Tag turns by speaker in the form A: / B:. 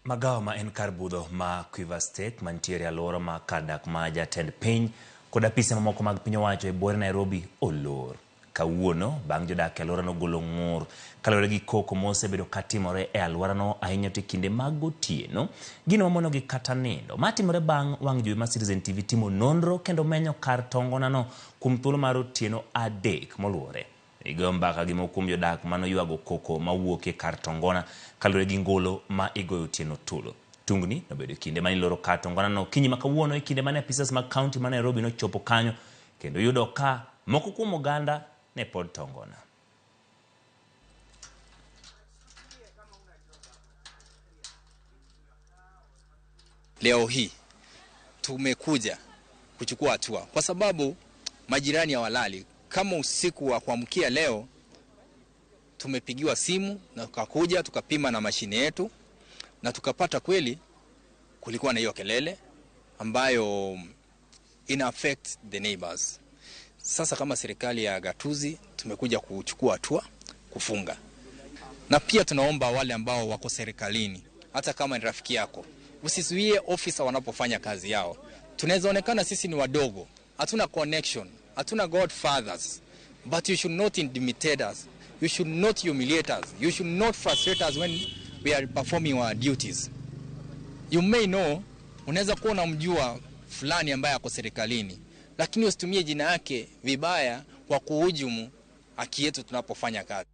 A: Magawa ma en kar budho ma Quiver State mantiere alwora ma kadak ma jatend piny kod apise mamoko mag piny owacho e bwore Nairobi olor. Kawuono bang' jodak e alworano golo ng'ur kaluwore gi koko mosebedo katimore e alworano ahinya to e kinde mag otieno, gino mamonogi kata nindo. Matimore bang' wang' jowi ma Citizen TV timo nonro kendo menyo kar tongonano kuom thuolo mar otieno 3 moluwore. Igo mbaka gi moko kuom jodak manoywago koko mawuok e kar tongona kaluwore gi ngolo ma igoyo otieno tulo. Tungni nobedo kinde mane iloro kar tongonano kinyi ma kawuono e kinde mane apisas mag kaunti ma Nairobi nochopo kanyo kendo yudo ka moko kuom oganda ne pod tongona.
B: Leo hii tumekuja kuchukua hatua kwa sababu majirani hawalali. Kama usiku wa kuamkia leo tumepigiwa simu na tukakuja tukapima na mashine yetu na tukapata kweli kulikuwa na hiyo kelele ambayo ina affect the neighbors. Sasa kama serikali ya gatuzi tumekuja kuchukua hatua kufunga. Na pia tunaomba wale ambao wako serikalini, hata kama ni rafiki yako, usizuie ofisa wanapofanya kazi yao. Tunaweza onekana sisi ni wadogo, hatuna connection, hatuna godfathers, but you should not intimidate us. You should not humiliate us. You should not frustrate us when we are performing our duties. You may know, unaweza kuwa unamjua fulani ambaye ako serikalini, lakini usitumie jina yake vibaya kwa kuhujumu haki yetu tunapofanya kazi.